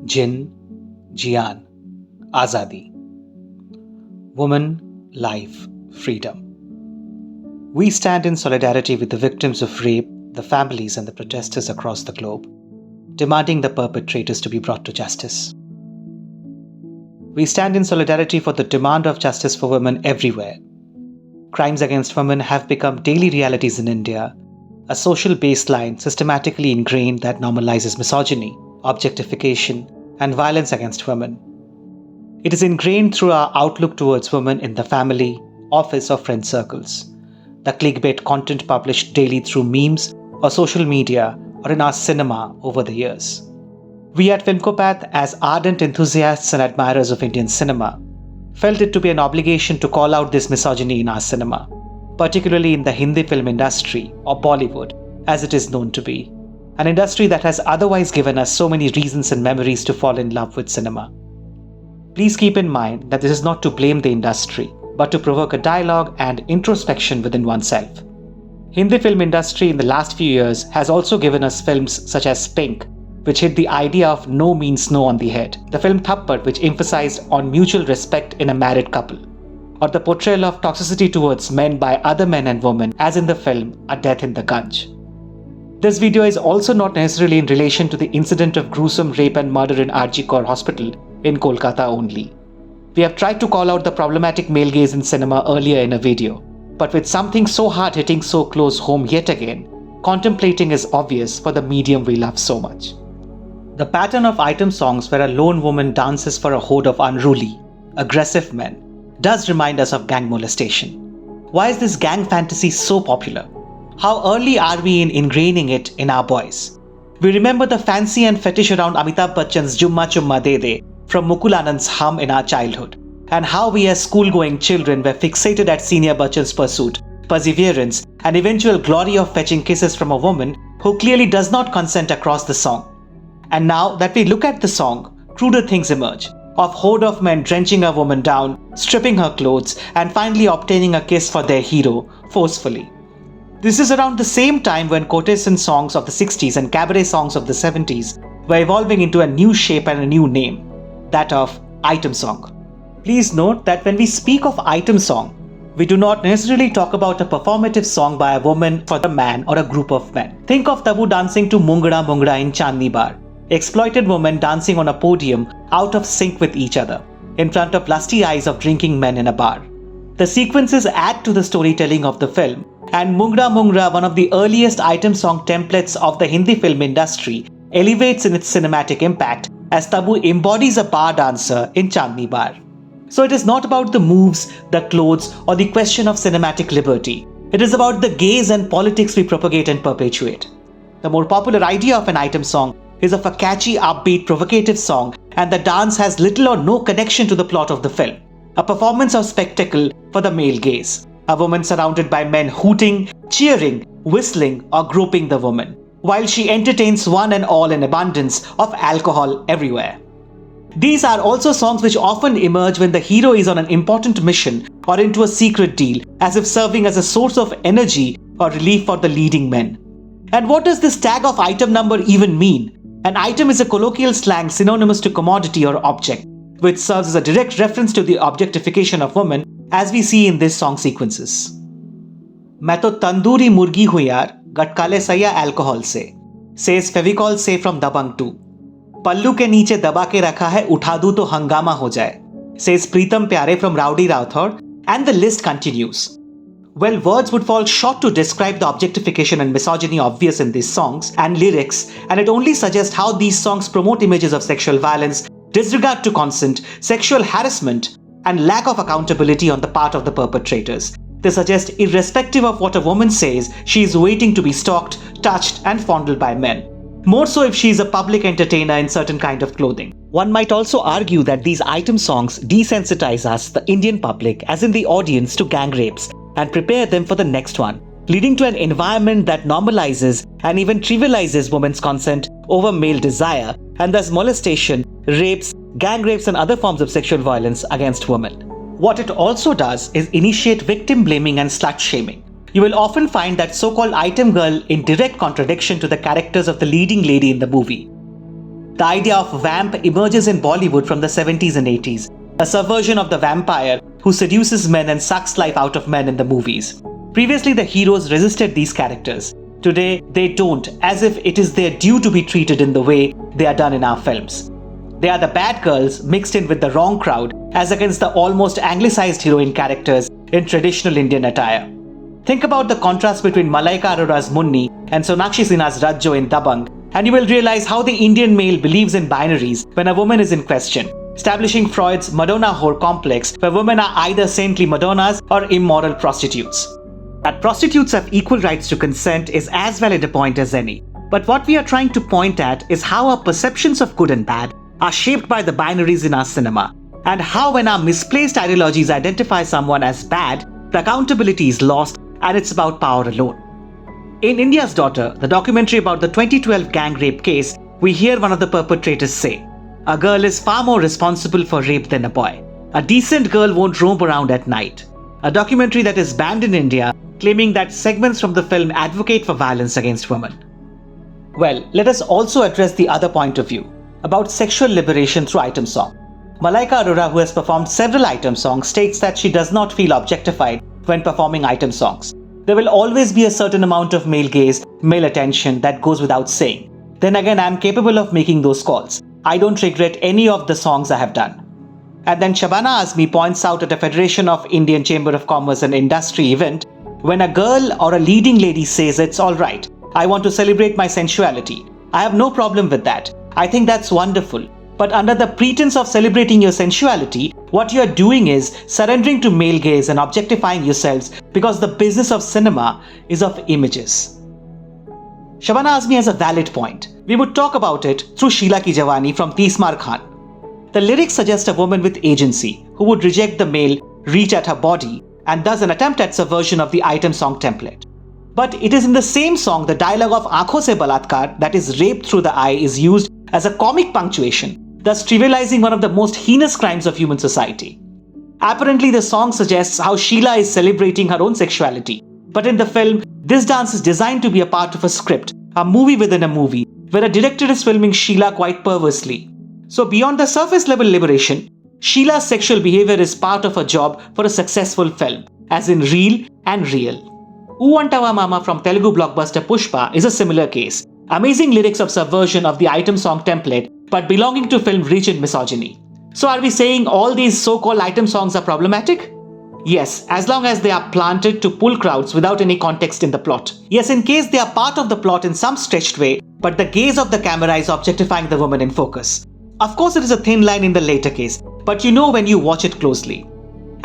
Jinn, Jian, Azadi. Woman, life, freedom. We stand in solidarity with the victims of rape, the families and the protesters across the globe, demanding the perpetrators to be brought to justice. We stand in solidarity for the demand of justice for women everywhere. Crimes against women have become daily realities in India, a social baseline systematically ingrained that normalizes misogyny, objectification, and violence against women. It is ingrained through our outlook towards women in the family, office, or friend circles. The clickbait content published daily through memes or social media or in our cinema over the years. We at Filmkopath, as ardent enthusiasts and admirers of Indian cinema, felt it to be an obligation to call out this misogyny in our cinema, particularly in the Hindi film industry, or Bollywood, as it is known to be, an industry that has otherwise given us so many reasons and memories to fall in love with cinema. Please keep in mind that this is not to blame the industry, but to provoke a dialogue and introspection within oneself. Hindi film industry in the last few years has also given us films such as Pink, which hit the idea of no means no on the head, the film Thappad, which emphasized on mutual respect in a married couple, or the portrayal of toxicity towards men by other men and women, as in the film A Death in the Ganj. This video is also not necessarily in relation to the incident of gruesome rape and murder in RG Kaur Hospital in Kolkata only. We have tried to call out the problematic male gaze in cinema earlier in a video, but with something so hard hitting so close home yet again, contemplating is obvious for the medium we love so much. The pattern of item songs where a lone woman dances for a horde of unruly, aggressive men does remind us of gang molestation. Why is this gang fantasy so popular? How early are we in ingraining it in our boys? We remember the fancy and fetish around Amitabh Bachchan's Jumma Chumma De De from Mukul Anand's Hum in our childhood, and how we as school-going children were fixated at Senior Bachchan's pursuit, perseverance, and eventual glory of fetching kisses from a woman who clearly does not consent across the song. And now that we look at the song, cruder things emerge, of horde of men drenching a woman down, stripping her clothes, and finally obtaining a kiss for their hero, forcefully. This is around the same time when quotation songs of the 60s and cabaret songs of the 70s were evolving into a new shape and a new name, that of item song. Please note that when we speak of item song, we do not necessarily talk about a performative song by a woman for a man or a group of men. Think of Tabu dancing to Mungra Mungra in Chandni Bar, exploited women dancing on a podium out of sync with each other, in front of lusty eyes of drinking men in a bar. The sequences add to the storytelling of the film, and Mungra Mungra, one of the earliest item song templates of the Hindi film industry, elevates in its cinematic impact as Tabu embodies a bar dancer in Chandni Bar. So it is not about the moves, the clothes, or the question of cinematic liberty. It is about the gaze and politics we propagate and perpetuate. The more popular idea of an item song is of a catchy, upbeat, provocative song, and the dance has little or no connection to the plot of the film. A performance of spectacle for the male gaze. A woman surrounded by men hooting, cheering, whistling, or groping the woman, while she entertains one and all in abundance of alcohol everywhere. These are also songs which often emerge when the hero is on an important mission or into a secret deal, as if serving as a source of energy or relief for the leading men. And what does this tag of item number even mean? An item is a colloquial slang synonymous to commodity or object, which serves as a direct reference to the objectification of women, as we see in these song sequences. मैं तो तंदूरी मुर्गी हूँ यार, गटकाले सैया alcohol से, says Fevicol Say from Dabang 2. पल्लू के नीचे दबा के रखा है, उठा दूँ तो हंगामा हो जाए, says Preetam Pyare from Rowdy Rathod, and the list continues. Well, words would fall short to describe the objectification and misogyny obvious in these songs and lyrics, and it only suggests how these songs promote images of sexual violence, disregard to consent, sexual harassment, and lack of accountability on the part of the perpetrators. They suggest irrespective of what a woman says, she is waiting to be stalked, touched, and fondled by men. More so if she is a public entertainer in certain kind of clothing. One might also argue that these item songs desensitize us, the Indian public, as in the audience, to gang rapes, and prepare them for the next one, leading to an environment that normalizes and even trivializes women's consent over male desire, and thus molestation, rapes, gang rapes, and other forms of sexual violence against women. What it also does is initiate victim blaming and slut shaming. You will often find that so-called item girl in direct contradiction to the characters of the leading lady in the movie. The idea of vamp emerges in Bollywood from the 70s and 80s, a subversion of the vampire who seduces men and sucks life out of men in the movies. Previously, the heroes resisted these characters. Today, they don't, as if it is their due to be treated in the way they are done in our films. They are the bad girls mixed in with the wrong crowd, as against the almost anglicized heroine characters in traditional Indian attire. Think about the contrast between Malaika Arora's Munni and Sonakshi Sinha's Rajjo in Dabang, and you will realize how the Indian male believes in binaries when a woman is in question, establishing Freud's Madonna whore complex, where women are either saintly Madonnas or immoral prostitutes. That prostitutes have equal rights to consent is as valid a point as any. But what we are trying to point at is how our perceptions of good and bad are shaped by the binaries in our cinema, and how when our misplaced ideologies identify someone as bad, the accountability is lost and it's about power alone. In India's Daughter, the documentary about the 2012 gang rape case, we hear one of the perpetrators say, "A girl is far more responsible for rape than a boy. A decent girl won't roam around at night." A documentary that is banned in India, claiming that segments from the film advocate for violence against women. Well, let us also address the other point of view, about sexual liberation through item song. Malaika Arora, who has performed several item songs, states that she does not feel objectified when performing item songs. There will always be a certain amount of male gaze, male attention that goes without saying. Then again, I am capable of making those calls. I don't regret any of the songs I have done. And then Shabana Azmi points out at a Federation of Indian Chamber of Commerce and Industry event, when a girl or a leading lady says it's alright, I want to celebrate my sensuality. I have no problem with that. I think that's wonderful. But under the pretense of celebrating your sensuality, what you are doing is surrendering to male gaze and objectifying yourselves because the business of cinema is of images. Shabana Azmi has a valid point. We would talk about it through Sheila Ki Jawani from Tismar Khan. The lyrics suggest a woman with agency who would reject the male reach at her body and thus an attempt at subversion of the item song template. But it is in the same song the dialogue of Aankhon se balatkar, that is rape through the eye, is used as a comic punctuation, thus trivializing one of the most heinous crimes of human society. Apparently, the song suggests how Sheila is celebrating her own sexuality, but in the film, this dance is designed to be a part of a script, a movie within a movie, where a director is filming Sheila quite perversely. So beyond the surface level liberation, Sheila's sexual behavior is part of a job for a successful film, as in real and real. Uvantawa Mama from Telugu blockbuster Pushpa is a similar case. Amazing lyrics of subversion of the item song template, but belonging to film rich in misogyny. So are we saying all these so-called item songs are problematic? Yes, as long as they are planted to pull crowds without any context in the plot. Yes, in case they are part of the plot in some stretched way, but the gaze of the camera is objectifying the woman in focus. Of course, it is a thin line in the later case, but you know when you watch it closely.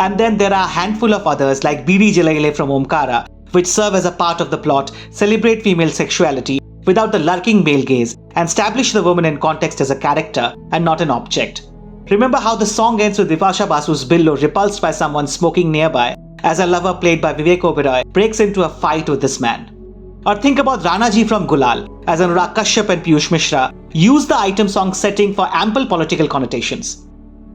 And then there are a handful of others like Bidi Jalaile from Omkara, which serve as a part of the plot, celebrate female sexuality without the lurking male gaze, and establish the woman in context as a character and not an object. Remember how the song ends with Vipasha Basu's billo repulsed by someone smoking nearby as her lover, played by Vivek Oberoi, breaks into a fight with this man. Or think about Ranaji from Gulal, as Anurag Kashyap and Piyush Mishra use the item song setting for ample political connotations.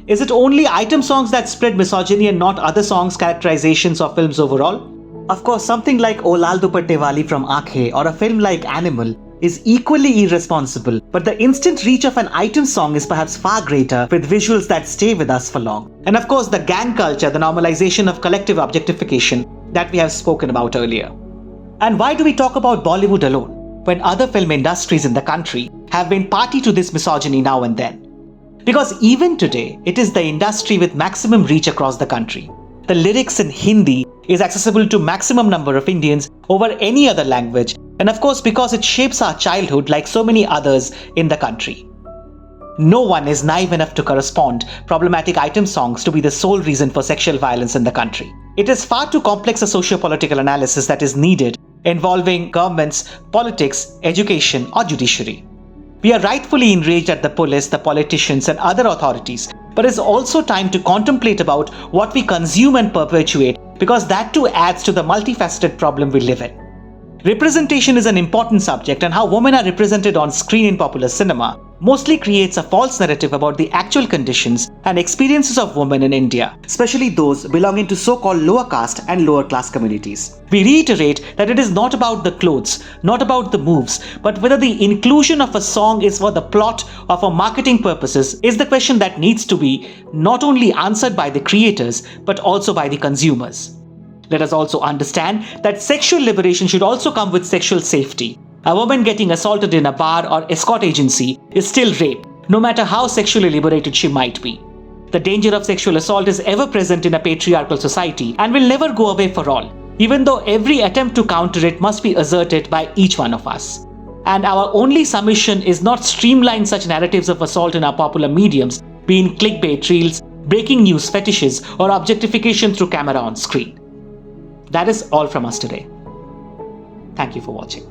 Is it only item songs that spread misogyny and not other songs' characterizations of films overall? Of course, something like O Lal Dupatte Wali from Aankhe or a film like Animal is equally irresponsible, but the instant reach of an item song is perhaps far greater, with visuals that stay with us for long. And of course, the gang culture, the normalization of collective objectification that we have spoken about earlier. And why do we talk about Bollywood alone, when other film industries in the country have been party to this misogyny now and then? Because even today, it is the industry with maximum reach across the country. The lyrics in Hindi is accessible to maximum number of Indians over any other language, and of course because it shapes our childhood like so many others in the country. No one is naive enough to correspond problematic item songs to be the sole reason for sexual violence in the country. It is far too complex a socio-political analysis that is needed, involving governments, politics, education, or judiciary. We are rightfully enraged at the police, the politicians, and other authorities, but it's also time to contemplate about what we consume and perpetuate, because that too adds to the multifaceted problem we live in. Representation is an important subject, and how women are represented on screen in popular cinema mostly creates a false narrative about the actual conditions and experiences of women in India, especially those belonging to so-called lower caste and lower class communities. We reiterate that it is not about the clothes, not about the moves, but whether the inclusion of a song is for the plot or for marketing purposes is the question that needs to be not only answered by the creators, but also by the consumers. Let us also understand that sexual liberation should also come with sexual safety. A woman getting assaulted in a bar or escort agency is still rape, no matter how sexually liberated she might be. The danger of sexual assault is ever present in a patriarchal society and will never go away for all, even though every attempt to counter it must be asserted by each one of us. And our only submission is not streamline such narratives of assault in our popular mediums, be in clickbait reels, breaking news fetishes, or objectification through camera on screen. That is all from us today. Thank you for watching.